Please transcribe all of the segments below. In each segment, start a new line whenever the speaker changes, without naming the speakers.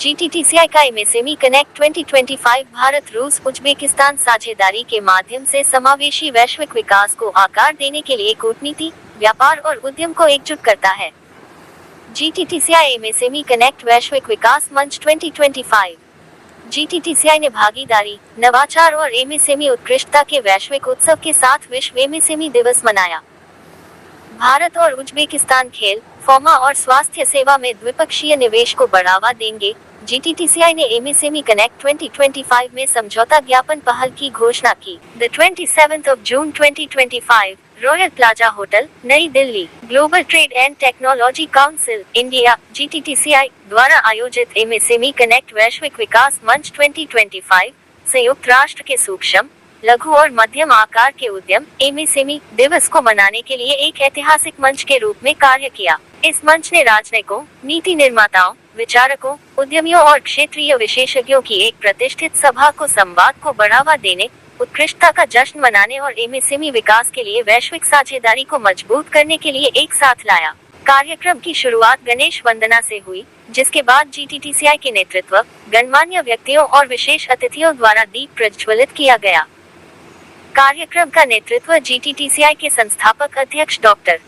GTTCI का MSME connect 2025 Bharat रूस Uzbekistan साझेदारी के माध्यम से समावेशी वैश्विक विकास को आकार देने के लिए कूटनीति, व्यापार और उद्यम को एकजुट करता है। GTTCI एमएसएमई कनेक्ट वैश्विक विकास मंच 2025। GTTCI ने भागीदारी, नवाचार और एमएसएमई उत्कृष्टता के वैश्विक उत्सव के साथ विश्व एमएसएमई दिवस मनाया। भारत और उज्बेकिस्तान खेल, फार्मा और स्वास्थ्य सेवा में द्विपक्षीय निवेश को बढ़ावा देंगे। GTTCI ने एमएसएमई कनेक्ट 2025 में समझौता ज्ञापन पहल की घोषणा की। The 27th of June 2025, royal plaza hotel, Nai Delhi, global trade and technology council, India, GTTCI द्वारा आयोजित एमएसएमई कनेक्ट वैश्विक विकास मंच 2025, संयुक्त राष्ट्र के सूक्ष्म, लघु और मध्यम आकार के उद्यम एमएसएमई दिवस को मनाने के लिए एक ऐतिहासिक मंच के रूप में कार्य किया। इस मंच ने राजनयिकों, नीति निर्माताओं, विचारकों, उद्यमियों और क्षेत्रीय विशेषज्ञों की एक प्रतिष्ठित सभा को संवाद को बढ़ावा देने, उत्कृष्टता का जश्न मनाने और एमएसएमई विकास के लिए वैश्विक साझेदारी को मजबूत करने के लिए एक साथ लाया। कार्यक्रम की शुरुआत गणेश वंदना से हुई, जिसके बाद GTTCI के नेतृत्व, गणमान्य व्यक्तियों और विशेष अतिथियों द्वारा दीप प्रज्वलित किया गया। कार्यक्रम का नेतृत्व GTTCI के संस्थापक अध्यक्ष डॉक्टर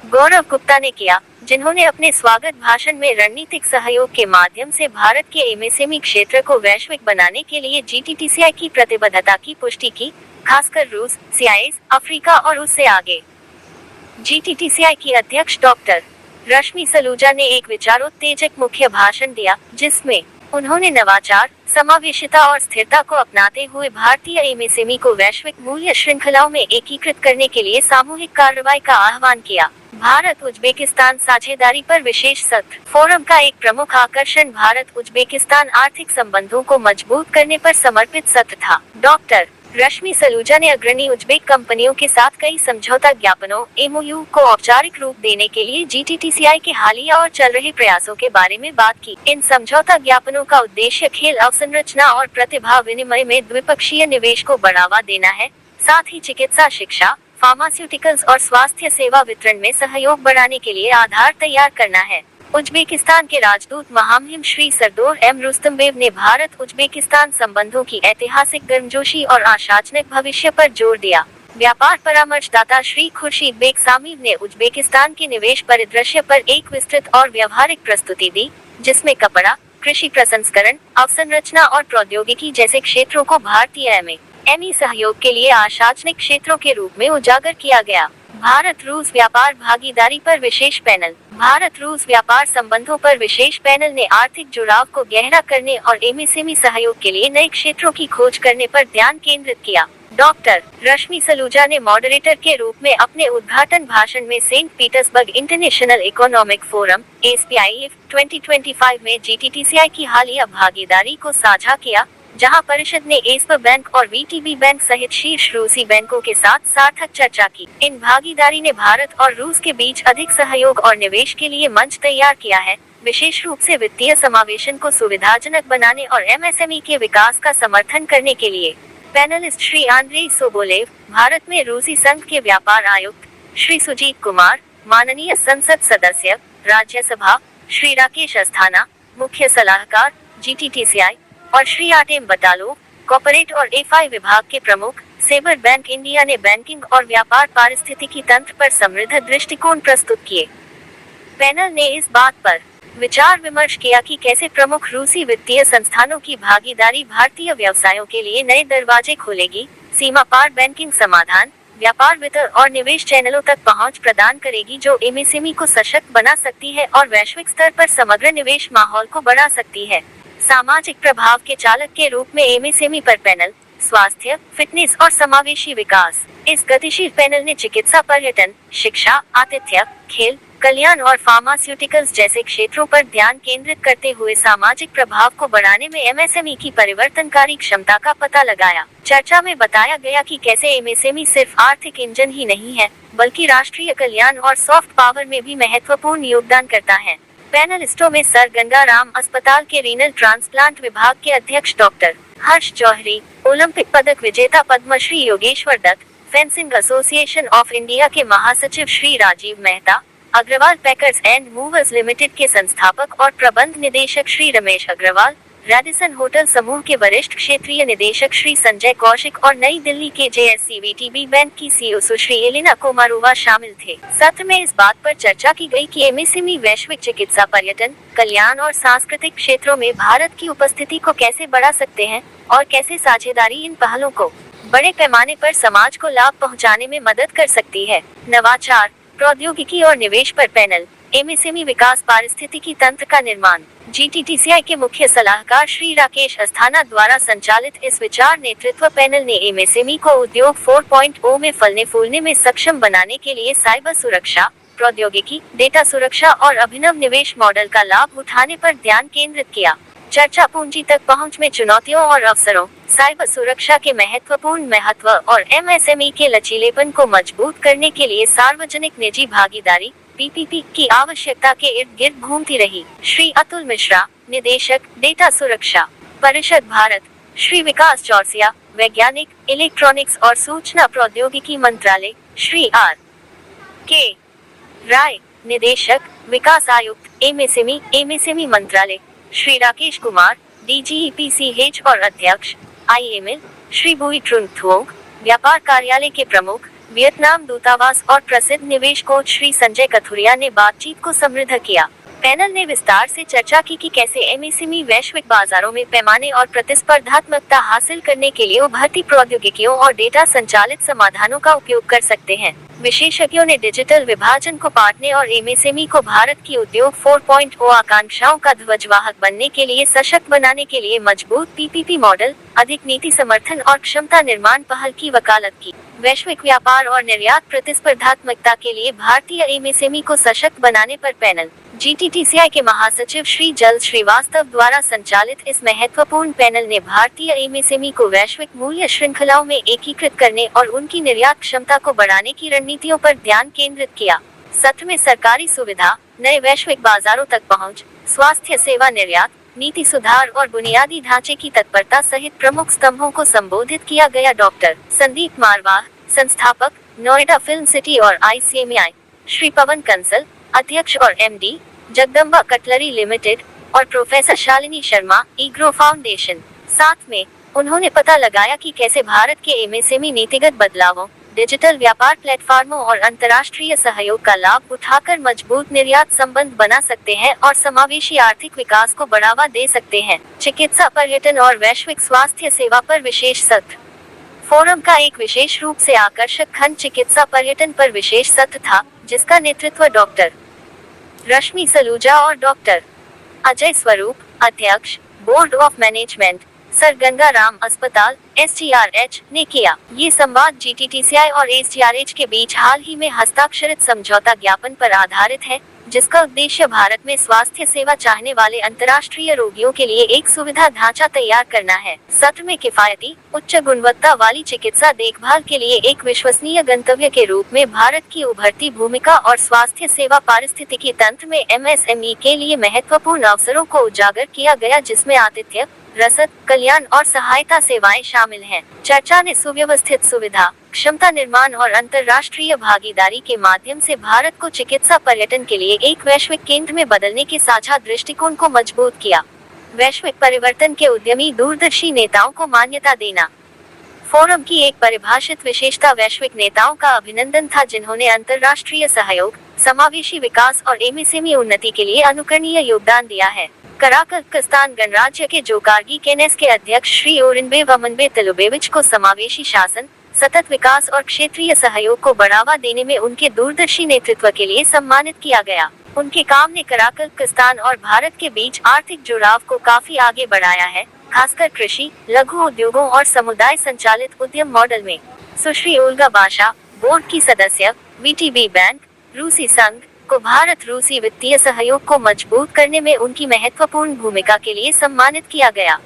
गौरव गुप्ता ने किया, जिन्होंने अपने स्वागत भाषण में रणनीतिक सहयोग के माध्यम से भारत के एमएसएमई क्षेत्र को वैश्विक बनाने के लिए GTTCI की प्रतिबद्धता की पुष्टि की, खासकर रूस, CIS, अफ्रीका और उससे आगे। GTTCI की अध्यक्ष डॉक्टर रश्मि सलूजा ने एक विचारोत्तेजक मुख्य भाषण दिया, जिसमें उन्होंने नवाचार, समावेशिता और स्थिरता को अपनाते हुए भारतीय एमएसएमई को वैश्विक मूल्य श्रृंखलाओं में एकीकृत करने के लिए सामूहिक कार्रवाई का आह्वान किया। भारत उज्बेकिस्तान साझेदारी पर विशेष सत्र। फोरम का एक प्रमुख आकर्षण भारत उज्बेकिस्तान आर्थिक संबंधों को मजबूत करने पर समर्पित सत्र था। डॉक्टर रश्मि सलूजा ने अग्रणी उज्बेक कंपनियों के साथ कई समझौता ज्ञापनों MOU को औपचारिक रूप देने के लिए GTTCI के हालिया और चल रहे प्रयासों के बारे में बात की। इन समझौता ज्ञापनों का उद्देश्य खेल अवसंरचना और प्रतिभा विनिमय में द्विपक्षीय निवेश को बढ़ावा देना है, साथ ही चिकित्सा शिक्षा, फार्मास्यूटिकल्स और स्वास्थ्य सेवा वितरण में सहयोग बढ़ाने के लिए आधार तैयार करना है। उज्बेकिस्तान के राजदूत महामहिम श्री सरदोर M रुस्तमबेव ने भारत उज्बेकिस्तान संबंधों की ऐतिहासिक गर्मजोशी और आशाजनक भविष्य पर जोर दिया। व्यापार परामर्शदाता श्री खुर्शीद बेग सामीव ने उज्बेकिस्तान के निवेश परिदृश्य पर एक विस्तृत और व्यवहारिक प्रस्तुति दी, जिसमें कपड़ा, कृषि प्रसंस्करण, अवसंरचना और प्रौद्योगिकी जैसे क्षेत्रों को भारतीय एमएसएमई सहयोग के लिए आशाजनक क्षेत्रों के रूप में उजागर किया गया। भारत रूस व्यापार भागीदारी पर विशेष पैनल। भारत रूस व्यापार संबंधों पर विशेष पैनल ने आर्थिक जुड़ाव को गहरा करने और एमएसएमई सहयोग के लिए नए क्षेत्रों की खोज करने पर ध्यान केंद्रित किया। डॉक्टर रश्मि सलूजा ने मॉडरेटर के रूप में अपने उद्घाटन भाषण में Saint Petersburg International Economic Forum (ASPIF) 2025 में GTTCI की हालिया भागीदारी को साझा किया, जहां परिषद ने एस्पर बैंक और VTB बैंक सहित शीर्ष रूसी बैंकों के साथ सार्थक चर्चा की। इन भागीदारी ने भारत और रूस के बीच अधिक सहयोग और निवेश के लिए मंच तैयार किया है, विशेष रूप से वित्तीय समावेशन को सुविधाजनक बनाने और एमएसएमई के विकास का समर्थन करने के लिए। Panelist Shri Andrei Sobolev, Bharat में रूसी संघ के व्यापार आयुक्त श्री सुजीत कुमार, माननीय संसद सदस्य, राज्यसभा श्री राकेश अस्थाना, मुख्य सलाहकार GTTCI, और श्री आटेम बतालो, कॉर्पोरेट और FI विभाग के प्रमुख, सेबर बैंक इंडिया ने बैंकिंग और व्यापार पारिस्थितिकी तंत्र पर समृद्ध दृष्टिकोण प्रस्तुत किए। पैनल ने इस बात पर विचार विमर्श किया कि कैसे प्रमुख रूसी वित्तीय संस्थानों की भागीदारी भारतीय व्यवसायों के लिए नए दरवाजे खोलेगी, सीमा पार बैंकिंग समाधान, व्यापार वित्त और निवेश चैनलों तक पहुंच प्रदान करेगी, जो एमएसएमई को सशक्त बना सकती है और वैश्विक स्तर पर समग्र निवेश माहौल को बढ़ा सकती है। सामाजिक प्रभाव के चालक के रूप में एमएसएमई पर पैनल, स्वास्थ्य, फिटनेस और समावेशी विकास। इस गतिशील पैनल ने चिकित्सा, पर्यटन, शिक्षा, आतिथ्य, खेल, कल्याण और फार्मास्यूटिकल्स जैसे क्षेत्रों पर ध्यान केंद्रित करते हुए सामाजिक प्रभाव को बढ़ाने में एमएसएमई की परिवर्तनकारी क्षमता का पता लगाया। चर्चा में बताया गया कि कैसे एमएसएमई सिर्फ आर्थिक इंजन ही नहीं है, बल्कि राष्ट्रीय कल्याण और सॉफ्ट पावर में भी महत्वपूर्ण योगदान करता है। पैनलिस्टों में सर गंगाराम अस्पताल के रीनल ट्रांसप्लांट विभाग के अध्यक्ष डॉक्टर हर्ष जौहरी, ओलंपिक पदक विजेता Padmashri Yogeshwar Dutt, fencing association of India के महासचिव Shri Rajiv Mehta, Agarwal packers and movers limited के संस्थापक और प्रबंध निदेशक श्री रमेश अग्रवाल, रैडिसन होटल समूह के वरिष्ठ क्षेत्रीय निदेशक श्री संजय कौशिक और नई दिल्ली के JSCVTB बैंक की CEO सुश्री एलिना कोमारोवा शामिल थे। सत्र में इस बात पर चर्चा की गई कि MSME वैश्विक चिकित्सा, पर्यटन, कल्याण और सांस्कृतिक क्षेत्रों में भारत की उपस्थिति को कैसे बढ़ा सकते हैं और कैसे साझेदारी इन पहलों को बड़े पैमाने पर समाज को लाभ पहुंचाने में मदद कर सकती है। नवाचार, प्रौद्योगिकी और निवेश पर पैनल। MSME विकास, पारिस्थितिकी तंत्र का निर्माण। GTTCI के मुख्य सलाहकार श्री राकेश अस्थाना द्वारा संचालित इस विचार नेतृत्व पैनल ने MSME को उद्योग 4.0 में फलने फूलने में सक्षम बनाने के लिए साइबर सुरक्षा, प्रौद्योगिकी, डेटा सुरक्षा और अभिनव निवेश मॉडल का लाभ उठाने पर ध्यान केंद्रित किया। चर्चा पूंजी तक पहुंच में चुनौतियों और अवसरों, साइबर सुरक्षा के महत्वपूर्ण महत्व और MSME के लचीलेपन को मजबूत करने के लिए सार्वजनिक निजी भागीदारी PPP की आवश्यकता के इर्द गिर्द घूमती रही। श्री अतुल मिश्रा, निदेशक, डेटा सुरक्षा परिषद भारत। श्री विकास चौरसिया, वैज्ञानिक, इलेक्ट्रॉनिक्स और सूचना प्रौद्योगिकी मंत्रालय। श्री R.K. राय, निदेशक, विकास आयुक्त, MSME मंत्रालय। श्री राकेश कुमार, DGEPCH और अध्यक्ष, IML। श्री बुई ट्रुन थोंग, व्यापार कार्यालय के प्रमुख, वियतनाम दूतावास और प्रसिद्ध निवेश कोच श्री संजय कथुरिया ने बातचीत को समृद्ध किया। पैनल ने विस्तार से चर्चा की कि कैसे MSME वैश्विक बाजारों में पैमाने और प्रतिस्पर्धात्मकता हासिल करने के लिए उभरती प्रौद्योगिकियों और डेटा संचालित समाधानों का उपयोग कर सकते हैं। विशेषज्ञों ने डिजिटल विभाजन को पाटने और MSME को भारत की उद्योग 4.0 आकांक्षाओं का ध्वजवाहक बनने के लिए सशक्त बनाने के लिए मजबूत PPP मॉडल, अधिक नीति समर्थन और क्षमता निर्माण पहल की वकालत की। वैश्विक व्यापार और निर्यात प्रतिस्पर्धात्मकता के लिए भारतीय MSME को सशक्त बनाने पर पैनल। GTTCI के महासचिव श्री जल श्रीवास्तव द्वारा संचालित इस महत्वपूर्ण पैनल ने भारतीय MSME को वैश्विक मूल्य श्रृंखलाओं में एकीकृत करने और उनकी निर्यात क्षमता को बढ़ाने की रणनीतियों पर ध्यान केंद्रित किया। सत्र में सरकारी सुविधा, नए वैश्विक बाजारों तक पहुंच, स्वास्थ्य सेवा निर्यात, नीति सुधार और बुनियादी ढांचे की तत्परता सहित प्रमुख स्तंभों को संबोधित किया गया। डॉक्टर संदीप मारवाह, संस्थापक, नोएडा फिल्म सिटी और ICMI। श्री पवन कंसल, अध्यक्ष और MD, जगदम्बा कटलरी लिमिटेड और प्रोफेसर शालिनी शर्मा, ईग्रो फाउंडेशन। साथ में उन्होंने पता लगाया कि कैसे भारत के MSME नीतिगत बदलावों, डिजिटल व्यापार प्लेटफॉर्मों और अंतर्राष्ट्रीय सहयोग का लाभ उठाकर मजबूत निर्यात संबंध बना सकते हैं और समावेशी आर्थिक विकास को बढ़ावा दे सकते हैं। चिकित्सा, पर्यटन और वैश्विक स्वास्थ्य सेवा पर विशेष सत्र। फोरम का एक विशेष रूप से आकर्षक खंड चिकित्सा पर्यटन पर विशेष सत्र था, जिसका नेतृत्व डॉक्टर रश्मि सलूजा और डॉक्टर अजय स्वरूप, अध्यक्ष, board of management, sir Ganga Ram अस्पताल, SGRH ने किया। ये संवाद GTTCI और SGRH के बीच हाल ही में हस्ताक्षरित समझौता ज्ञापन पर आधारित है, जिसका उद्देश्य भारत में स्वास्थ्य सेवा चाहने वाले अंतर्राष्ट्रीय रोगियों के लिए एक सुविधा ढांचा तैयार करना है। सत्र में किफायती, उच्च गुणवत्ता वाली चिकित्सा देखभाल के लिए एक विश्वसनीय गंतव्य के रूप में भारत की उभरती भूमिका और स्वास्थ्य सेवा पारिस्थितिकी तंत्र में MSME के लिए महत्वपूर्ण अवसरों को उजागर किया गया, जिसमें आतिथ्य, रसद, कल्याण और सहायता सेवाएं शामिल हैं। चर्चा ने सुव्यवस्थित सुविधा, क्षमता निर्माण और अंतर्राष्ट्रीय भागीदारी के माध्यम से भारत को चिकित्सा पर्यटन के लिए एक वैश्विक केंद्र में बदलने के साझा दृष्टिकोण को मजबूत किया। वैश्विक परिवर्तन के उद्यमी दूरदर्शी नेताओं को मान्यता देना। फोरम की एक परिभाषित विशेषता वैश्विक नेताओं का अभिनंदन था, जिन्होंने अंतर्राष्ट्रीय सहयोग, समावेशी विकास और MSME उन्नति के लिए अनुकरणीय योगदान दिया है। कराकस्तान गणराज्य के जोकारगी केनेस के अध्यक्ष श्री ओरिनबे वमनबे तिलुबेविच को समावेशी शासन, सतत विकास और क्षेत्रीय सहयोग को बढ़ावा देने में उनके दूरदर्शी नेतृत्व के लिए सम्मानित किया गया। उनके काम ने कराकस्तान और भारत के बीच आर्थिक जुड़ाव को काफी आगे बढ़ाया है, खासकर कृषि, लघु उद्योगों और समुदाय संचालित उद्यम मॉडल में। सुश्री ओल्गा बाशा, बोर्ड की सदस्य, VTB बैंक, रूसी संघ को भारत रूसी वित्तीय सहयोग को मजबूत करने में उनकी महत्वपूर्ण भूमिका के लिए सम्मानित किया गया।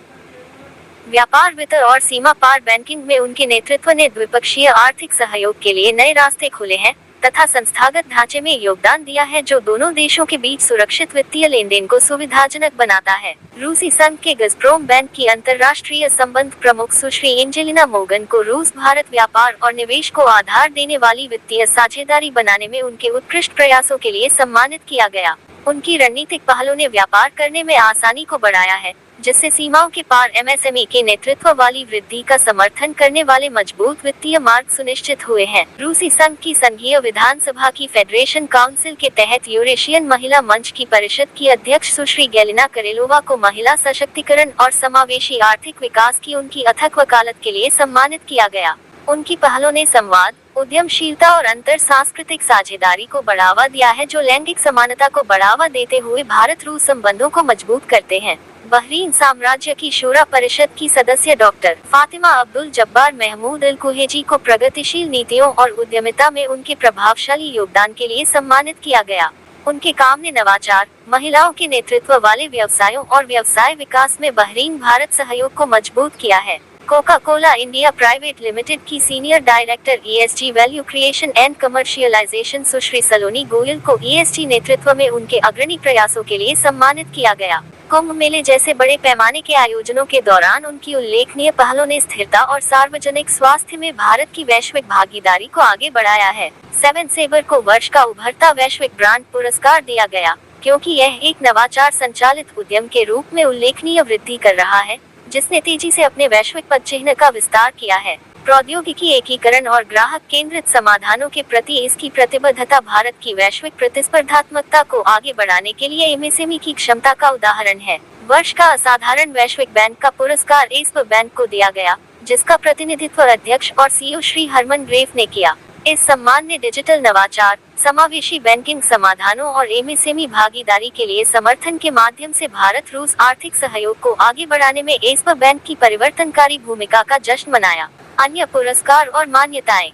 व्यापार, वित्त और सीमा पार बैंकिंग में उनके नेतृत्व ने द्विपक्षीय आर्थिक सहयोग के लिए नए रास्ते खोले हैं। तथा संस्थागत ढांचे में योगदान दिया है, जो दोनों देशों के बीच सुरक्षित वित्तीय लेन देन को सुविधाजनक बनाता है। रूसी संघ के गज़प्रोम बैंक की अंतर्राष्ट्रीय संबंध प्रमुख सुश्री एंजेलिना मोगन को रूस भारत व्यापार और निवेश को आधार देने वाली वित्तीय साझेदारी बनाने में उनके उत्कृष्ट प्रयासों के लिए सम्मानित किया गया। उनकी रणनीतिक पहलों ने व्यापार करने में आसानी को बढ़ाया है, जिससे सीमाओं के पार एमएसएमई के नेतृत्व वाली वृद्धि का समर्थन करने वाले मजबूत वित्तीय मार्ग सुनिश्चित हुए हैं। रूसी संघ की संघीय विधानसभा की फेडरेशन काउंसिल के तहत यूरेशियन महिला मंच की परिषद की अध्यक्ष सुश्री गैलिना करेलोवा को महिला सशक्तिकरण और समावेशी आर्थिक विकास की उनकी अथक वकालत के लिए सम्मानित किया गया। उनकी पहलों ने संवाद, उद्यमशीलता और अंतर सांस्कृतिक साझेदारी को बढ़ावा दिया है, जो लैंगिक समानता को बढ़ावा देते हुए भारत रूस संबंधों को मजबूत करते हैं। बहरीन साम्राज्य की शूरा परिषद की सदस्य डॉक्टर फातिमा अब्दुल जब्बार महमूद अल कुहेजी को प्रगतिशील नीतियों और उद्यमिता में उनके प्रभावशाली योगदान के लिए सम्मानित किया गया। उनके काम ने नवाचार, महिलाओं के नेतृत्व वाले व्यवसायों और व्यवसाय विकास में बहरीन भारत सहयोग को मजबूत किया है। Coca Cola India private limited की senior director ESG value creation and commercialisation Sushri Saloni Goyal को ESG नेतृत्व में उनके अग्रणी प्रयासों के लिए सम्मानित किया गया। कुंभ मेले जैसे बड़े पैमाने के आयोजनों के दौरान उनकी उल्लेखनीय पहलों ने स्थिरता और सार्वजनिक स्वास्थ्य में भारत की वैश्विक भागीदारी को आगे बढ़ाया है। सेवन सेबर को वर्ष का उभरता वैश्विक ब्रांड पुरस्कार दिया गया, क्योंकि यह एक नवाचार संचालित उद्यम के रूप में उल्लेखनीय वृद्धि कर रहा है, जिसने तेजी से अपने वैश्विक पदचिह्न का विस्तार किया है। प्रौद्योगिकी एकीकरण और ग्राहक केंद्रित समाधानों के प्रति इसकी प्रतिबद्धता भारत की वैश्विक प्रतिस्पर्धात्मकता को आगे बढ़ाने के लिए एमएसएमई की क्षमता का उदाहरण है। वर्ष का असाधारण वैश्विक बैंक का पुरस्कार एस्पर बैंक को दिया गया, जिसका प्रतिनिधित्व अध्यक्ष और CEO श्री हरमन ग्रेफ ने किया। इस सम्मान ने डिजिटल नवाचार, समावेशी बैंकिंग समाधानों और एमएसएमई भागीदारी के लिए समर्थन के माध्यम से भारत रूस आर्थिक सहयोग को आगे बढ़ाने में एस्पर बैंक की परिवर्तनकारी भूमिका का जश्न मनाया। अन्य पुरस्कार और मान्यताएं।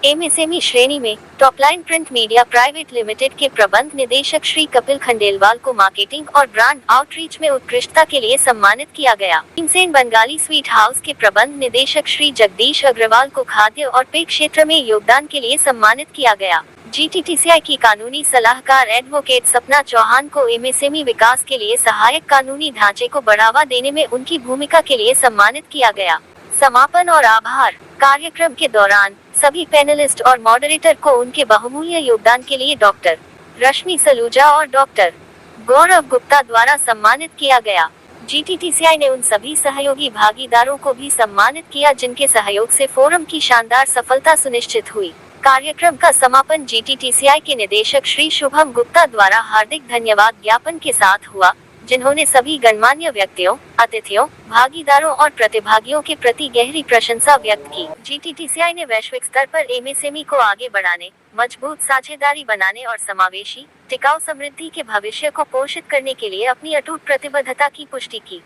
एमएसएमई श्रेणी में topline print media private limited के प्रबंध निदेशक श्री कपिल खंडेलवाल को मार्केटिंग और ब्रांड आउटरीच में उत्कृष्टता के लिए सम्मानित किया गया। भीमसेन बंगाली स्वीट हाउस के प्रबंध निदेशक श्री जगदीश अग्रवाल को खाद्य और पेय क्षेत्र में योगदान के लिए सम्मानित किया गया। GTTCI की कानूनी सलाहकार एडवोकेट सपना चौहान को एमएसएमई विकास के लिए सहायक कानूनी ढांचे को बढ़ावा देने में उनकी भूमिका के लिए सम्मानित किया गया। समापन और आभार। कार्यक्रम के दौरान सभी पैनलिस्ट और मॉडरेटर को उनके बहुमूल्य योगदान के लिए डॉक्टर रश्मि सलूजा और डॉक्टर गौरव गुप्ता द्वारा सम्मानित किया गया। GTTCI ने उन सभी सहयोगी भागीदारों को भी सम्मानित किया जिनके सहयोग से फोरम की शानदार सफलता सुनिश्चित हुई। कार्यक्रम का समापन GTTCI के निदेशक श्री शुभम गुप्ता द्वारा हार्दिक धन्यवाद ज्ञापन के साथ हुआ, जिन्होंने सभी गणमान्य व्यक्तियों, अतिथियों, भागीदारों और प्रतिभागियों के प्रति गहरी प्रशंसा व्यक्त की। GTTCI ने वैश्विक स्तर पर एमएसएमई को आगे बढ़ाने, मजबूत साझेदारी बनाने और समावेशी, टिकाऊ समृद्धि के भविष्य को पोषित करने के लिए अपनी अटूट प्रतिबद्धता की पुष्टि की।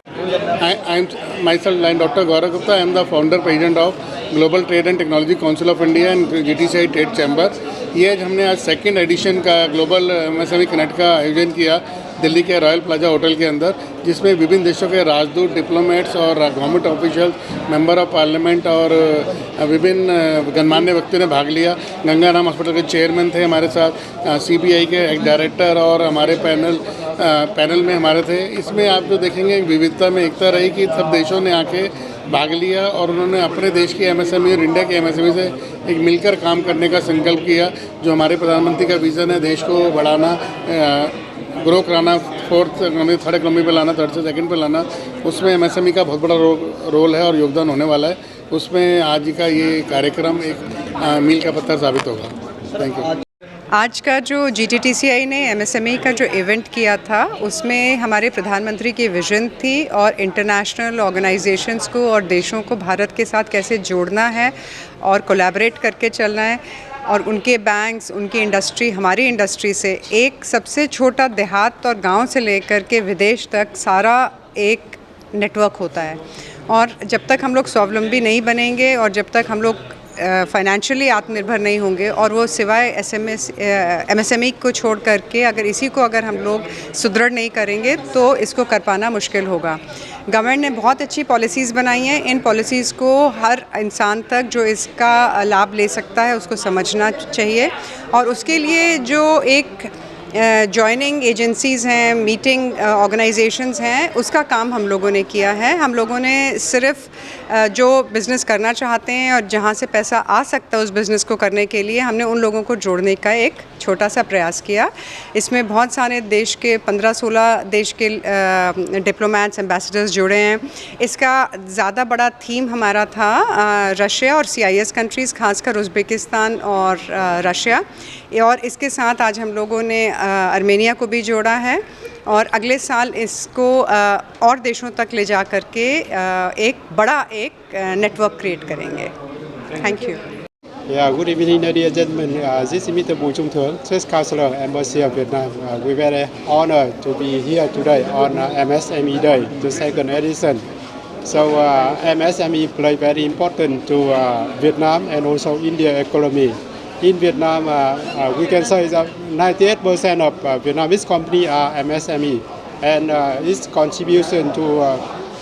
I am myself Dr. Gaurav Gupta. I am the founder president of Global Trade and Technology Council of India and GTCI Trade Chamber। ये हमने आज सेकंड एडिशन का ग्लोबल एमएसएमई कनेक्ट का आयोजन किया दिल्ली के रॉयल प्लाजा होटल के अंदर, जिसमें विभिन्न देशों के राजदूत, डिप्लोमेट्स और government official, member of parliament और विभिन्न गणमान्य व्यक्तियों ने भाग लिया। गंगाराम हॉस्पिटल के चेयरमैन थे हमारे साथ, CBI के एक डायरेक्टर और हमारे पैनल में हमारे थे। इसमें आप जो देखेंगे विविधता में एकता रही कि सब देशों ने आके भाग लिया और उन्होंने अपने देश की एमएसएमई और इंडिया के एमएसएमई से एक मिलकर काम करने का संकल्प किया। जो हमारे प्रधानमंत्री का विज़न है, देश को बढ़ाना, ग्रो कराना, थर्ड इकोनॉमी पे लाना, थर्ड से सेकंड पे लाना, उसमें एमएसएमई का बहुत बड़ा रोल है और योगदान होने वाला है। उसमें आज का ये कार्यक्रम एक मील का पत्थर साबित होगा। Thank you.
आज का जो GTTCI ने एमएसएमई का जो इवेंट किया था, उसमें हमारे प्रधानमंत्री की विजन थी और इंटरनेशनल ऑर्गेनाइजेशंस को और देशों को भारत के साथ कैसे जोड़ना है और कोलैबोरेट करके चलना है, और उनके बैंक्स, उनकी इंडस्ट्री, हमारी इंडस्ट्री से एक सबसे छोटा देहात और गांव से लेकर के विदेश तक सारा एक नेटवर्क होता है। और जब तक हम लोग स्वावलंबी नहीं बनेंगे और जब तक हम लोग फाइनेंशियली आत्मनिर्भर नहीं होंगे और वो सिवाय MSME को छोड़ करके अगर हम लोग सुदृढ़ नहीं करेंगे तो इसको कर पाना मुश्किल होगा। गवर्नमेंट ने बहुत अच्छी पॉलिसीज़ बनाई हैं। इन पॉलिसीज़ को हर इंसान तक जो इसका लाभ ले सकता है उसको समझना चाहिए और उसके लिए जो एक जॉइनिंग एजेंसीज़ हैं, मीटिंग ऑर्गेनाइजेशंस हैं, उसका काम हम लोगों ने किया है। हम लोगों ने सिर्फ जो बिज़नेस करना चाहते हैं और जहाँ से पैसा आ सकता है उस बिज़नेस को करने के लिए हमने उन लोगों को जोड़ने का एक छोटा सा प्रयास किया। इसमें बहुत सारे देश के 15-16 देश के डिप्लोमेट्स, एम्बेसडर्स जुड़े हैं। इसका ज़्यादा बड़ा थीम हमारा था रशिया और CIS कंट्रीज़, खासकर उज़्बेकिस्तान और रशिया, और इसके साथ आज हम लोगों ने आर्मेनिया को भी जोड़ा है और अगले साल इसको और देशों तक ले जा कर के एक बड़ा नेटवर्क क्रिएट करेंगे। Thank you.
Yeah, good evening, ladies and gentlemen. This is Mr. Bùi Trung Thưởng, First Counselor, Embassy of Vietnam. We're very honored to be here today on MSME Day, the second edition. So MSME play very important to Vietnam and also India economy. In Vietnam, we can say that 98% of Vietnamese companies are MSME, and its contribution to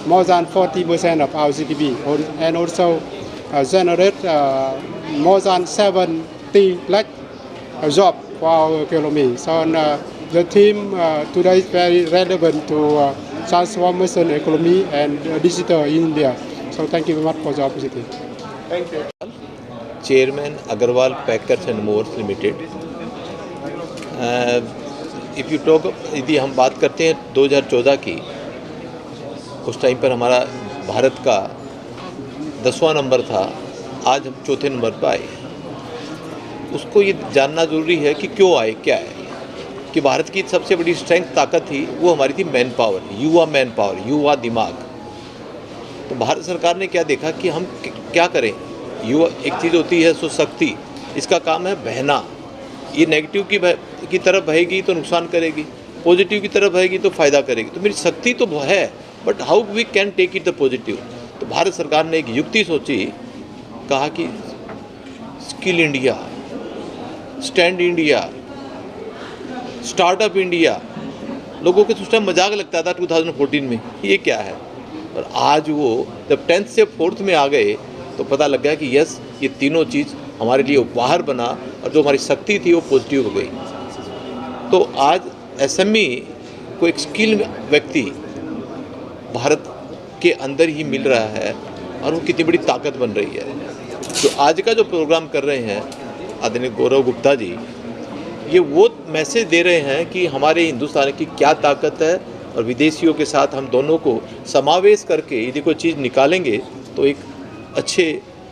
more than 40% of our GDP, and also generate more than 70 lakh jobs for our economy. So the theme today is very relevant to transformation economy and digital in India. So thank you very much for the opportunity.
Thank you.
Chairman Agarwal Packers and Motors Limited. If you talk, यदि हम बात करते हैं 2014 की, उस time पर हमारा भारत का 10वां नंबर था, आज हम 4थे नंबर पर आए। उसको ये जानना ज़रूरी है कि क्यों आए, क्या है कि भारत की सबसे बड़ी स्ट्रेंथ, ताकत थी, वो हमारी थी मैन पावर, युवा मैन पावर, युवा दिमाग। तो भारत सरकार ने क्या देखा कि हम क्या करें। युवा एक चीज़ होती है सो शक्ति, इसका काम है बहना। ये नेगेटिव की तरफ बहेगी तो नुकसान करेगी, पॉजिटिव की तरफ बहेगी तो फ़ायदा करेगी। तो मेरी शक्ति तो है, but how we can take it the positive. तो भारत सरकार ने एक युक्ति सोची, कहा कि skill India, stand India, startup India. लोगों के उस टाइम मजाक लगता था 2014 में, ये क्या है। और आज वो जब 10th से 4th में आ गए तो पता लग गया कि यस, ये तीनों चीज़ हमारे लिए उपहार बना और जो हमारी शक्ति थी वो पॉजिटिव हो गई। तो आज SME को एक स्किल व्यक्ति भारत के अंदर ही मिल रहा है और वो कितनी बड़ी ताकत बन रही है। तो आज का जो प्रोग्राम कर रहे हैं आदरणीय गौरव गुप्ता जी, ये वो मैसेज दे रहे हैं कि हमारे हिंदुस्तान की क्या ताकत है और विदेशियों के साथ हम दोनों को समावेश करके यदि कोई चीज़ निकालेंगे तो एक अच्छे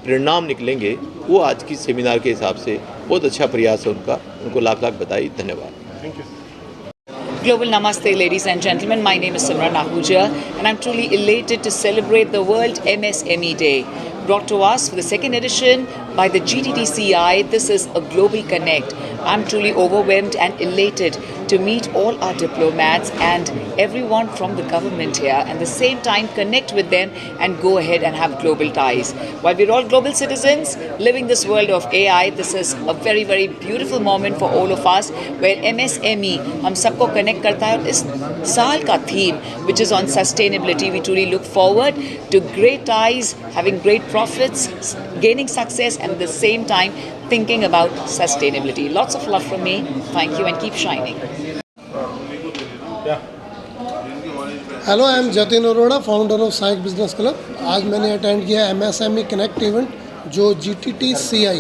परिणाम निकलेंगे। वो आज की सेमिनार के हिसाब से बहुत अच्छा प्रयास है उनका, उनको लाख लाख बधाई, धन्यवाद।
Thank you.
Global Namaste, ladies and gentlemen. My name is Simran Ahuja, and I'm truly elated to celebrate the World MSME Day, brought to us for the second edition by the GTTCI. This is a global connect. I'm truly overwhelmed and elated to meet all our diplomats and everyone from the government here, and at the same time connect with them and go ahead and have global ties. While we're all global citizens living this world of AI, this is a very, very beautiful moment for all of us, where MSME हम सबको connect करता है। और इस साल का theme, which is on sustainability, we truly look forward to great ties, having great profits, gaining success, and at the same time thinking about sustainability. Lots of love from me. Thank you and keep shining.
Hello, I am Jatin Arora, founder of psych business club. आज मैंने attend किया MSME connect event जो GTTCI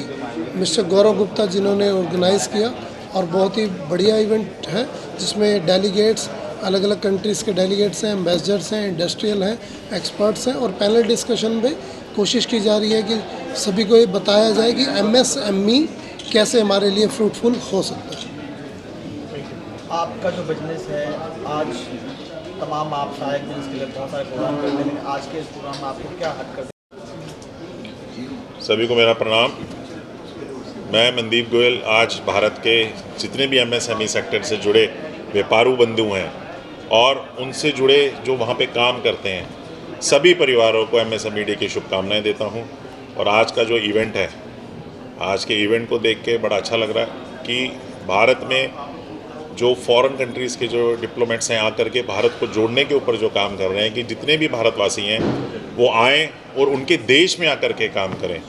mister Gaurav Gupta जिन्होंने organise किया, और बहुत ही बढ़िया event है जिसमें डेलीगेट्स, अलग अलग कंट्रीज़ के डेलीगेट्स हैं, एम्बेसडर्स हैं, इंडस्ट्रियल हैं, एक्सपर्ट्स हैं, और पैनल डिस्कशन में कोशिश की जा रही है कि सभी को ये बताया जाए कि MSME कैसे हमारे लिए फ्रूटफुल हो सकता है।
आपका जो बिजनेस है, आज तमाम आप सहायक बिजनेस के लिए बहुत सारे प्रोग्राम करते हैं, लेकिन आज के इस प्रोग्राम में आपको क्या हट कर?
सभी को मेरा प्रणाम। मैं मनदीप गोयल आज भारत के जितने भी MSME सेक्टर से जुड़े व्यापारू बंधु हैं और उनसे जुड़े जो वहाँ पे काम करते हैं, सभी परिवारों को MSME डे की शुभकामनाएं देता हूँ। और आज का जो इवेंट है आज के इवेंट को देख के बड़ा अच्छा लग रहा है कि भारत में जो फॉरेन कंट्रीज़ के जो डिप्लोमेट्स हैं आकर के भारत को जोड़ने के ऊपर जो काम कर रहे हैं कि जितने भी भारतवासी हैं वो आएँ और उनके देश में आकर के काम करें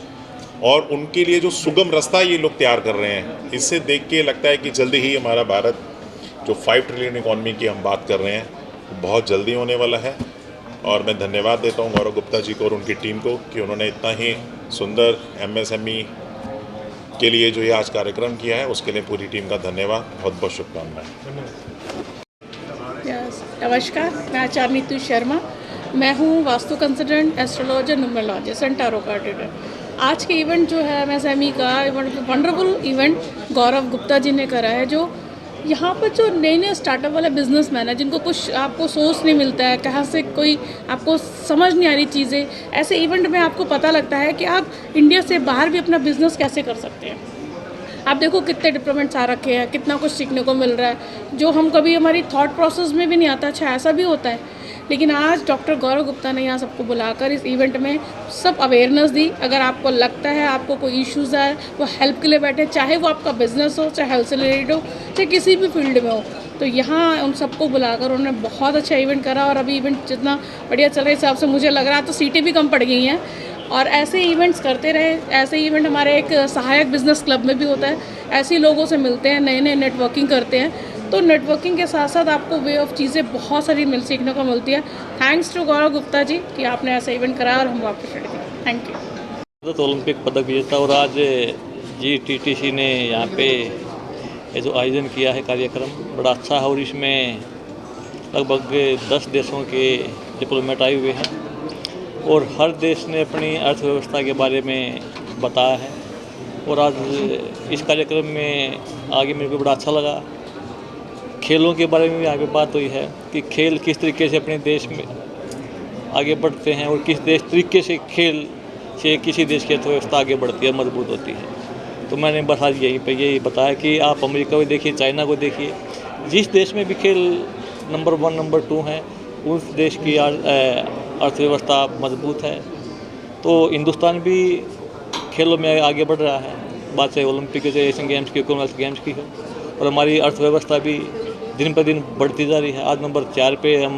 और उनके लिए जो सुगम रास्ता ये लोग तैयार कर रहे हैं, इससे देख के लगता है कि जल्दी ही हमारा भारत जो 5 ट्रिलियन इकॉनमी की हम बात कर रहे हैं बहुत जल्दी होने वाला है। और मैं धन्यवाद देता हूँ गौरव गुप्ता जी को और उनकी टीम को कि उन्होंने इतना ही सुंदर MSME के लिए जो ये आज कार्यक्रम किया है उसके लिए पूरी टीम का धन्यवाद, बहुत बहुत शुभकामनाएं।
नमस्कार, मैं आचार्य नीतू शर्मा। मैं हूँ vastu consultant, astrologer, numerologist and tarot card reader. आज के इवेंट जो है MSME का वंडरफुल इवेंट गौरव गुप्ता जी ने करा है, जो यहाँ पर जो नए नए स्टार्टअप वाले बिजनेसमैन है जिनको कुछ आपको सोर्स नहीं मिलता है, कहाँ से कोई आपको समझ नहीं आ रही चीज़ें, ऐसे इवेंट में आपको पता लगता है कि आप इंडिया से बाहर भी अपना बिजनेस कैसे कर सकते हैं। आप देखो कितने डिप्लोमेट्स आ रखे हैं, कितना कुछ सीखने को मिल रहा है जो हम कभी हमारी थॉट प्रोसेस में भी नहीं आता। अच्छा, ऐसा भी होता है। लेकिन आज डॉक्टर गौरव गुप्ता ने यहाँ सबको बुलाकर इस इवेंट में सब अवेयरनेस दी। अगर आपको लगता है आपको कोई इश्यूज़ है, वो हेल्प के लिए बैठे, चाहे वो आपका बिजनेस हो, चाहे हेल्थ से रिलेटेड हो, चाहे किसी भी फील्ड में हो, तो यहाँ उन सबको बुलाकर उन्होंने बहुत अच्छा इवेंट करा। और अभी इवेंट जितना बढ़िया चल रहा है हिसाब से मुझे लग रहा है तो सीटें भी कम पड़ गई हैं। और ऐसे इवेंट्स करते रहे। ऐसे इवेंट हमारे एक सहायक बिजनेस क्लब में भी होता है। ऐसे ही लोगों से मिलते हैं, नए नए नेटवर्किंग करते हैं। तो नेटवर्किंग के साथ साथ आपको वे ऑफ चीज़ें बहुत सारी सीखने को मिलती है। थैंक्स टू गौरव गुप्ता जी कि आपने ऐसा इवेंट कराया और हम आपको छड़ दिया। Thank you.
तो ओलंपिक पदक विजेता और आज GTTC ने यहाँ पे ये जो आयोजन किया है कार्यक्रम बड़ा अच्छा है और इसमें लगभग 10 देशों के डिप्लोमेट आए हुए हैं और हर देश ने अपनी अर्थव्यवस्था के बारे में बताया है। और आज इस कार्यक्रम में आगे मेरे को बड़ा अच्छा लगा। खेलों के बारे में भी आगे बात हुई है कि खेल किस तरीके से अपने देश में आगे बढ़ते हैं और किस तरीके से खेल से किसी देश की अर्थव्यवस्था आगे बढ़ती है, मजबूत होती है। तो मैंने बस आज यही बताया कि आप अमेरिका को देखिए, चाइना को देखिए, जिस देश में भी खेल नंबर 1 नंबर 2 हैं उस देश की अर्थव्यवस्था मजबूत है। तो हिंदुस्तान भी खेलों में आगे बढ़ रहा है, बात चाहे ओलंपिक के, चाहे एशियन गेम्स की, कॉमनवेल्थ गेम्स की हो। और हमारी अर्थव्यवस्था भी दिन पर दिन बढ़ती जा रही है। आज नंबर 4 पे हम,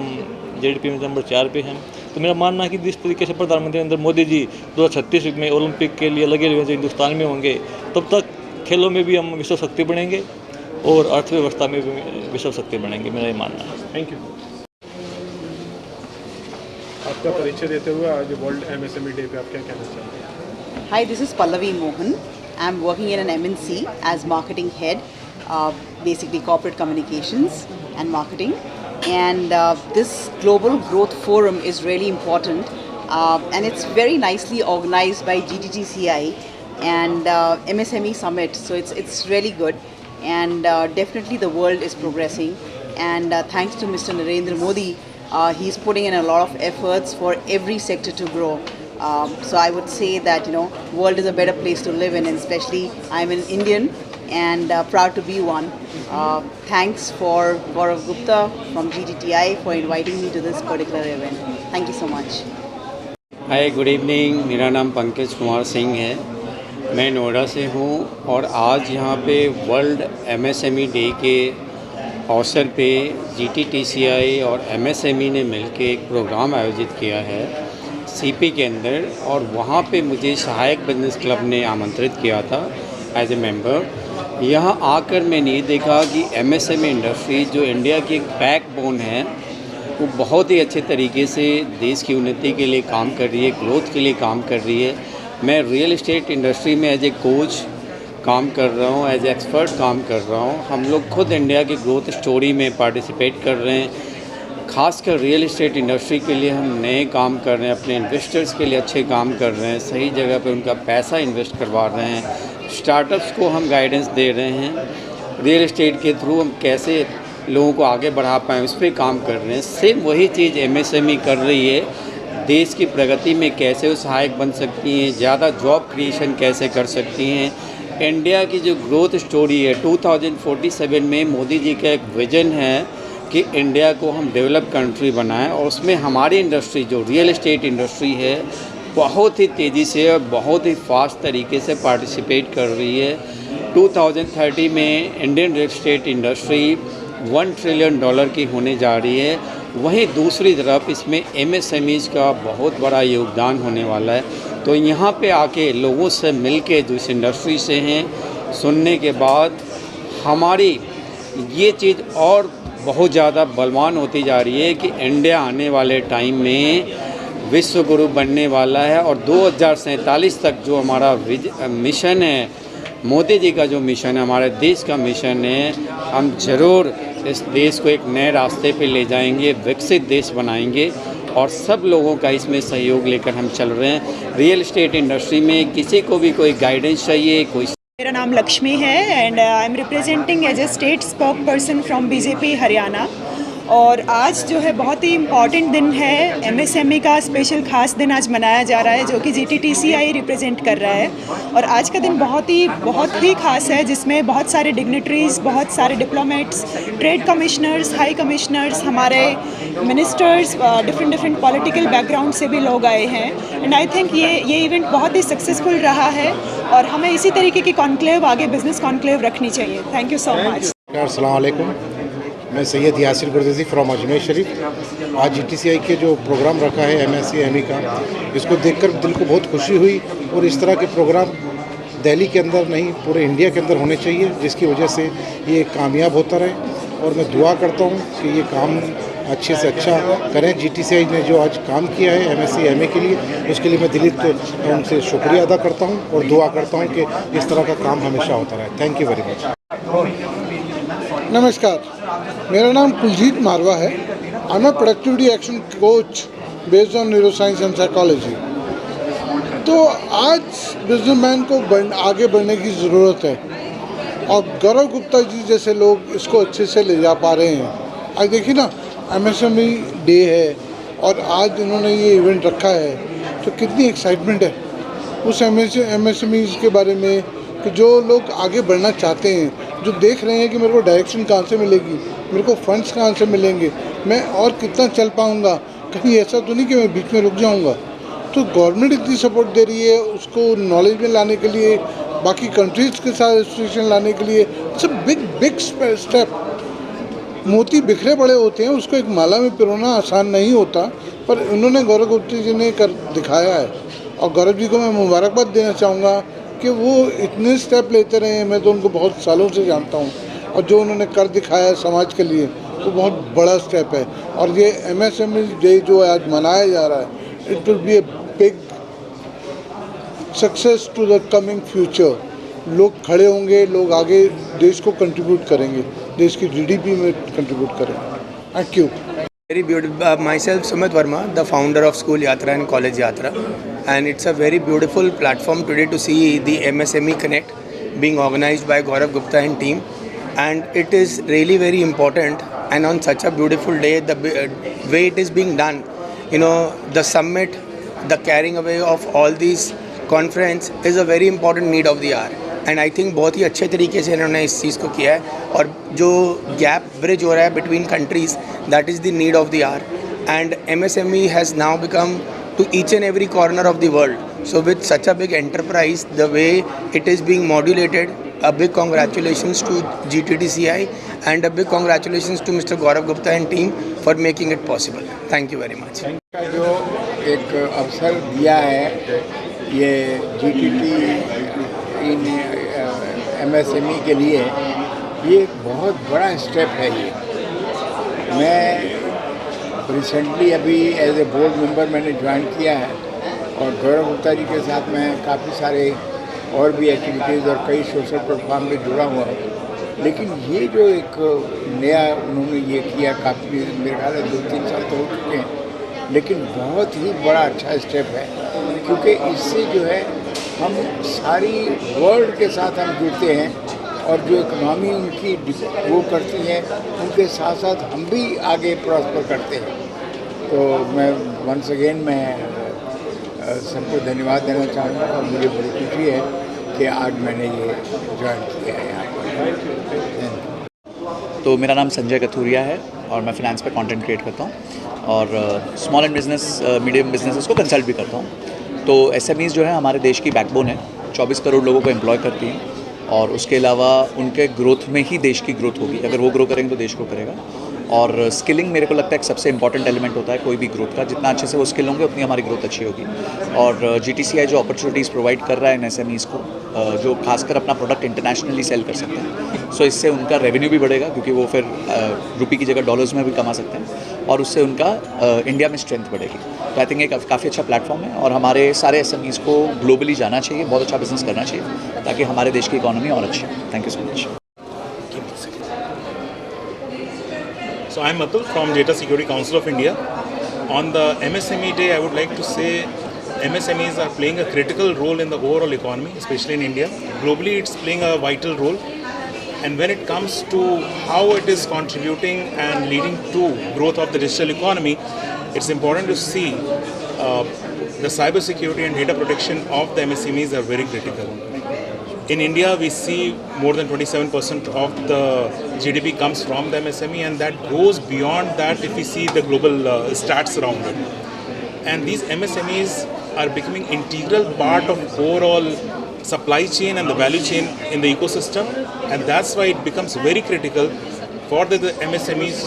GDP में नंबर 4 पे हैं। तो मेरा मानना है कि जिस तरीके से प्रधानमंत्री नरेंद्र मोदी जी 2036 में ओलंपिक के लिए लगे हुए जो हिंदुस्तान में होंगे, तब तक खेलों में भी हम विश्व शक्ति बनेंगे और अर्थव्यवस्था में भी विश्व शक्ति बनेंगे, मेरा ये मानना है।
Thank you. आपका परिचय देते हुए आज वर्ल्ड MSME डे पे आप क्या कहना चाहते हैं?
Hi, this is Pallavi Mohan. I'm working in an MNC as marketing head, basically corporate communications and marketing. And this Global Growth Forum is really important, and it's very nicely organized by GTTCI and MSME Summit. So it's really good, and definitely the world is progressing. And thanks to Mr. Narendra Modi, he's putting in a lot of efforts for every sector to grow. So I would say that world is a better place to live in, and especially I'm an Indian and proud to be one. Thanks for Gaurav Gupta from GTTI for inviting me to this particular event. Thank you so much.
Hi, good evening. मेरा नाम पंकज कुमार सिंह है, मैं नोएडा से हूँ और आज यहाँ पे वर्ल्ड MSME डे के अवसर पे GTTCI और MSME ने मिलकर एक प्रोग्राम आयोजित किया है CP के अंदर, और वहाँ पे मुझे सहायक बिजनेस क्लब ने आमंत्रित किया था एज ए मेंबर। यहाँ आकर मैंने ये देखा कि MSME इंडस्ट्री जो इंडिया की एक बैकबोन है, वो बहुत ही अच्छे तरीके से देश की उन्नति के लिए काम कर रही है, ग्रोथ के लिए काम कर रही है। मैं रियल एस्टेट इंडस्ट्री में एज ए कोच काम कर रहा हूँ, एज एक्सपर्ट काम कर रहा हूँ। हम लोग खुद इंडिया की ग्रोथ स्टोरी में पार्टिसिपेट कर रहे हैं। खासकर रियल एस्टेट इंडस्ट्री के लिए हम नए काम कर रहे हैं, अपने इन्वेस्टर्स के लिए अच्छे काम कर रहे हैं, सही जगह पे उनका पैसा इन्वेस्ट करवा रहे हैं। स्टार्टअप्स को हम गाइडेंस दे रहे हैं, रियल एस्टेट के थ्रू हम कैसे लोगों को आगे बढ़ा पाएँ उस पर काम कर रहे हैं। सेम वही चीज़ MSME कर रही है। देश की प्रगति में कैसे वो सहायक बन सकती हैं, ज़्यादा जॉब क्रिएशन कैसे कर सकती हैं। इंडिया की जो ग्रोथ स्टोरी है 2047 में मोदी जी का एक विज़न है कि इंडिया को हम डेवलप कंट्री बनाएं, और उसमें हमारी इंडस्ट्री जो रियल एस्टेट इंडस्ट्री है बहुत ही तेज़ी से और बहुत ही फास्ट तरीके से पार्टिसिपेट कर रही है। 2030 में Indian real estate industry $1 trillion की होने जा रही है। वहीं दूसरी तरफ इसमें MSMEs का बहुत बड़ा योगदान होने वाला है। तो यहाँ पे आके लोगों से मिल के जो इस इंडस्ट्री से हैं, सुनने के बाद हमारी ये चीज़ और बहुत ज़्यादा बलवान होती जा रही है कि इंडिया आने वाले टाइम में विश्व गुरु बनने वाला है। और 2047 तक जो हमारा मिशन है, मोदी जी का जो मिशन है, हमारे देश का मिशन है, हम ज़रूर इस देश को एक नए रास्ते पे ले जाएंगे, विकसित देश बनाएंगे। और सब लोगों का इसमें सहयोग लेकर हम चल रहे हैं। रियल एस्टेट इंडस्ट्री में किसी को भी कोई गाइडेंस चाहिए, कोई।
मेरा नाम लक्ष्मी है and I am representing as a state spokesperson from BJP Haryana. और आज जो है बहुत ही इम्पॉर्टेंट दिन है, MSME का स्पेशल खास दिन आज मनाया जा रहा है जो कि GTTCI रिप्रेजेंट कर रहा है। और आज का दिन बहुत ही खास है, जिसमें बहुत सारे डिग्नेटरीज़, बहुत सारे diplomats, trade commissioners, high commissioners, हमारे मिनिस्टर्स, डिफरेंट पॉलिटिकल बैकग्राउंड से भी लोग आए हैं। एंड आई थिंक ये इवेंट बहुत ही सक्सेसफुल रहा है और हमें इसी तरीके की कॉन्क्लेव आगे बिजनेस कॉन्क्लेव रखनी चाहिए। Thank you so much.
अस्सलाम वालेकुम, मैं सैयद यासिर गुरदेसी फ्रॉम अजमेर शरीफ। आज GTCI के जो प्रोग्राम रखा है MSME का, इसको देखकर दिल को बहुत खुशी हुई। और इस तरह के प्रोग्राम दिल्ली के अंदर नहीं, पूरे इंडिया के अंदर होने चाहिए, जिसकी वजह से ये कामयाब होता रहे। और मैं दुआ करता हूँ कि ये काम अच्छे से अच्छा करें। GTCI ने जो आज काम किया है MSME के लिए, उसके लिए मैं दिली तो उनसे शुक्रिया अदा करता हूँ और दुआ करता हूँ कि इस तरह का काम हमेशा होता रहे। Thank you very much.
नमस्कार, मेरा नाम कुलजीत मारवा है। I am a productivity action coach based on neuroscience and psychology. तो आज बिजनेसमैन को आगे बढ़ने की ज़रूरत है और गौरव गुप्ता जी जैसे लोग इसको अच्छे से ले जा पा रहे हैं। आज देखिए ना, MSME डे है और आज इन्होंने ये इवेंट रखा है, तो कितनी एक्साइटमेंट है उस MSMEs के बारे में कि जो लोग आगे बढ़ना चाहते हैं, जो देख रहे हैं कि मेरे को डायरेक्शन कहाँ से मिलेगी, मेरे को फंड्स कहाँ से मिलेंगे, मैं और कितना चल पाऊँगा, कहीं ऐसा तो नहीं कि मैं बीच में रुक जाऊँगा। तो गवर्नमेंट इतनी सपोर्ट दे रही है उसको नॉलेज में लाने के लिए, बाकी कंट्रीज़ के साथ एसोसिएशन लाने के लिए। It's a big step. मोती बिखरे पड़े होते हैं, उसको एक माला में पिरोना आसान नहीं होता, पर उन्होंने गौरव गुप्ता जी ने कर दिखाया है। और गौरव जी को मैं मुबारकबाद देना चाहूँगा कि वो इतने स्टेप लेते रहे हैं। मैं तो उनको बहुत सालों से जानता हूँ और जो उन्होंने कर दिखाया है समाज के लिए, वो बहुत बड़ा स्टेप है। और ये MSME डे जो आज मनाया जा रहा है, it will be a big success to the coming future. लोग खड़े होंगे, लोग आगे देश को कंट्रीब्यूट करेंगे, देश की GDP में कंट्रीब्यूट करेंगे। Thank you.
Very beautiful. Myself Sumit Verma, the founder of School Yatra and College Yatra, and it's a very beautiful platform today to see the MSME Connect being organized by Gaurav Gupta and team, and it is really very important. And on such a beautiful day, the way it is being done, you know, the summit, the carrying away of all these conference is a very important need of the hour. And I think बहुत ही अच्छे तरीके से इन्होंने इस चीज़ को किया है। और जो गैप ब्रिज हो रहा है between countries, that is the need of the hour. And MSME has now become to each and every corner of the world. So with such a big enterprise, the way it is being modulated, a big congratulations to GTTCI and a big congratulations to Mr. Gaurav Gupta and team for making it possible. Thank you very much.
जो एक अवसर दिया है ये GTT इन MSME के लिए, ये एक बहुत बड़ा स्टेप है। ये मैं रिसेंटली अभी एज ए बोर्ड मेंबर मैंने ज्वाइन किया है और गौरव गुप्ता जी के साथ मैं काफ़ी सारे और भी एक्टिविटीज़ और कई सोशल प्लेटफॉर्म में जुड़ा हुआ हूँ। लेकिन ये जो एक नया उन्होंने ये किया, काफ़ी मेरे ख्याल है 2-3 साल तो हो चुके हैं, लेकिन बहुत ही बड़ा अच्छा स्टेप है, क्योंकि इससे जो है हम सारी वर्ल्ड के साथ हम जुड़ते हैं और जो इकनॉमी उनकी वो करती हैं, उनके साथ साथ हम भी आगे प्रॉस्पर करते हैं। तो मैं वंस अगेन मैं सबको धन्यवाद देना चाहूँगा और मुझे बड़ी खुशी है कि आज मैंने ये ज्वाइन किया है यहाँ पर।
तो मेरा नाम संजय कथूरिया है और मैं फ़िनांस पे कंटेंट क्रिएट करता हूँ और small and business medium businesses को कंसल्ट भी करता हूँ। तो SMEs जो है हमारे देश की बैकबोन है, 24 करोड़ लोगों को एम्प्लॉय करती हैं और उसके अलावा उनके ग्रोथ में ही देश की ग्रोथ होगी। अगर वो ग्रो करेंगे तो देश को करेगा। और स्किलिंग मेरे को लगता है एक सबसे इंपॉर्टेंट एलिमेंट होता है कोई भी ग्रोथ का। जितना अच्छे से वो स्किल होंगे उतनी हमारी ग्रोथ अच्छी होगी। और GTCI जो अपॉर्चुनिटीज़ प्रोवाइड कर रहा है इन SMEs को, जो खासकर अपना प्रोडक्ट इंटरनेशनली सेल कर सकते हैं, सो इससे उनका रेवेन्यू भी बढ़ेगा क्योंकि वो फिर रुपये की जगह डॉलर्स में भी कमा सकते हैं और उससे उनका इंडिया में स्ट्रेंथ बढ़ेगी। तो आई थिंक एक काफ़ी अच्छा प्लेटफॉर्म है और हमारे सारे SMEs को ग्लोबली जाना चाहिए, बहुत अच्छा बिजनेस करना चाहिए ताकि हमारे देश की इकोनॉमी और अच्छी हो। Thank you so much.
So I'm Atul from Data Security Council of India. On the MSME Day, I would like to say MSMEs are playing a critical role in the overall economy, especially in India. Globally, it's playing a vital role. And when it comes to how it is contributing and leading to growth of the digital economy, it's important to see the cybersecurity and data protection of the MSMEs are very critical. In India, we see more than 27% of the GDP comes from the MSME, and that goes beyond that if we see the global stats around it. And these MSMEs are becoming integral part of overall supply chain and the value chain in the ecosystem, and that's why it becomes very critical for the MSMEs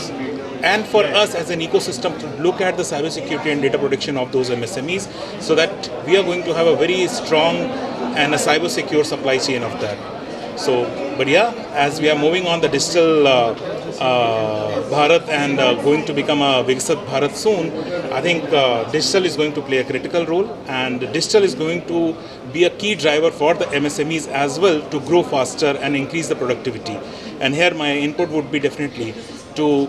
and for us as an ecosystem to look at the cybersecurity and data protection of those MSMEs, so that we are going to have a very strong and a cyber secure supply chain of that. So, but yeah, as we are moving on the digital Bharat and going to become a Viksit Bharat soon, I think digital is going to play a critical role, and digital is going to be a key driver for the MSMEs as well to grow faster and increase the productivity. And here my input would be definitely to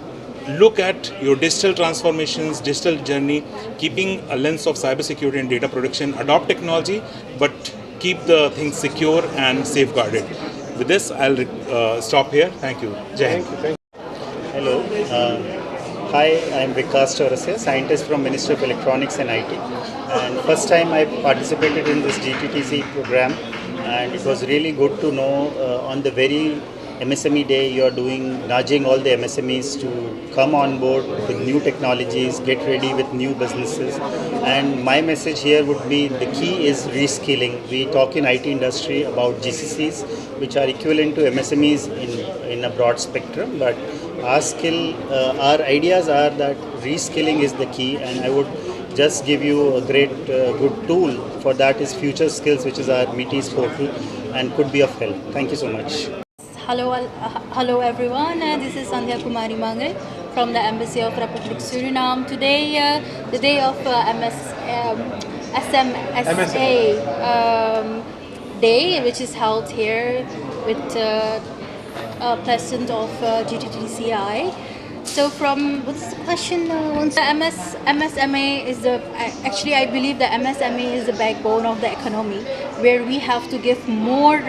look at your digital transformations, digital journey, keeping a lens of cybersecurity and data protection, adopt technology, but keep the things secure and safeguarded. With this, I'll stop here. Thank you. Jai Hind.
Hello. Hi, I am Vikas Chaurasia, scientist from Ministry of Electronics and IT. And first time I participated in this GTTC program, and it was really good to know on the very MSME Day you are nudging all the MSMEs to come on board with new technologies, get ready with new businesses. And my message here would be the key is reskilling. We talk in IT industry about GCCs, which are equivalent to MSMEs in a broad spectrum, but our ideas are that reskilling is the key, and I would just give you a great good tool for that is Future Skills, which is our Meeties portal and could be of help. Thank you so much.
Hello everyone. This is Sandhya Kumari Mangre from the Embassy of Republic Suriname. Today, the day of MSMA Day, which is held here with President of GTTCI. So what's the question? MSMA is actually I believe the MSMA is the backbone of the economy, where we have to give more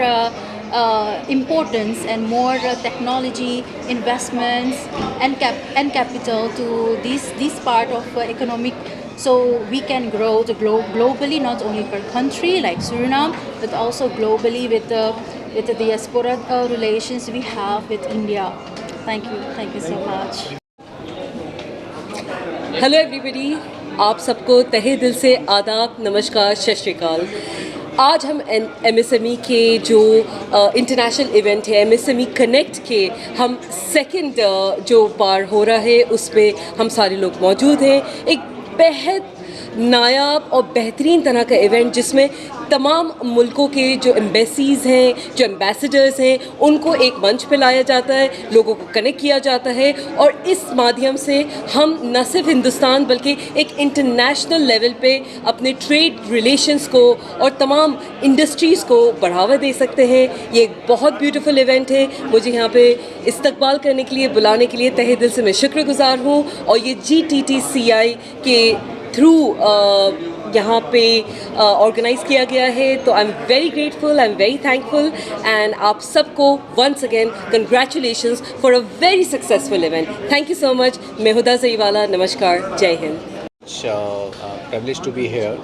importance and more technology investments and capital to this part of economic, so we can grow globally, not only per country like Suriname, but also globally with the diaspora relations we have with India. Thank you so much.
Hello everybody, आप सबको तहे दिल से आदाब, नमस्कार, सत श्री अकाल। आज हम MSME के जो इंटरनेशनल इवेंट है MSME कनेक्ट के हम सेकंड जो बार हो रहा है उसमें हम सारे लोग मौजूद हैं। एक बेहद नायाब और बेहतरीन तरह का इवेंट जिसमें तमाम मुल्कों के जो एम्बेसीज़ हैं, जो एम्बेसडर्स हैं, उनको एक मंच पे लाया जाता है, लोगों को कनेक्ट किया जाता है और इस माध्यम से हम न सिर्फ हिंदुस्तान बल्कि एक इंटरनेशनल लेवल पे अपने ट्रेड रिलेशंस को और तमाम इंडस्ट्रीज़ को बढ़ावा दे सकते हैं। ये एक बहुत ब्यूटीफुल इवेंट है। मुझे यहाँ पे इस्तकबाल करने के लिए, बुलाने के लिए तहे दिल से मैं शुक्रगुजार हूँ और ये GTTCI के थ्रू यहाँ पे ऑर्गेनाइज किया गया है, तो I am very grateful, I am very thankful and आप सबको once again congratulations for a very successful event. Thank you so much. मैं हुदा ज़ईवाला, नमस्कार, जय Hind.
Privileged to be here,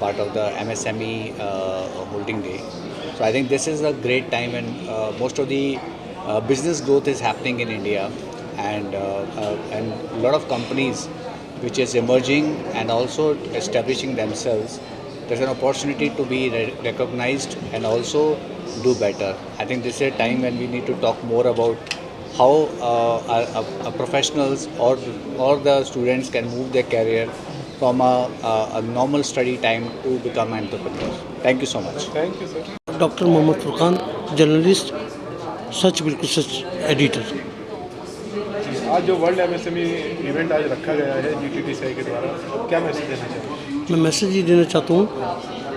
part of the MSME holding day. So I think this is a great time, and most of the business growth is happening in India, and a lot of companies which is emerging and also establishing themselves.
there's an opportunity to be recognized and also do better. I think this is a time when we need to talk more about how our professionals or the students can move their career from a normal study time to become an entrepreneur. Thank you so much.
Thank you, sir.
Doctor Mohammad Furqan, journalist, सच बिल्कुल सच editor.
आज जो world MSME event आज रखा गया है GTTCI के द्वारा, क्या मैसेज देना चाहेंगे?
मैं मैसेज ये देना चाहता हूँ,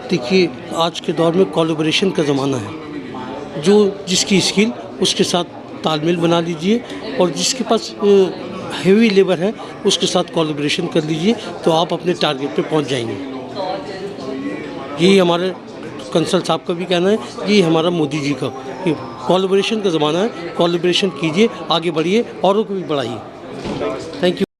देखिए आज के दौर में कोलैबोरेशन का ज़माना है। जो जिसकी स्किल उसके साथ तालमेल बना लीजिए और जिसके पास हेवी लेबर है उसके साथ कोलैबोरेशन कर लीजिए, तो आप अपने टारगेट पे पहुंच जाएंगे। यही हमारे कंसल साहब का भी कहना है, यही हमारा मोदी जी का, कि कोलैबोरेशन का ज़माना है, कोलैबोरेशन कीजिए, आगे बढ़िए, औरों को भी बढ़ाइए। Thank you.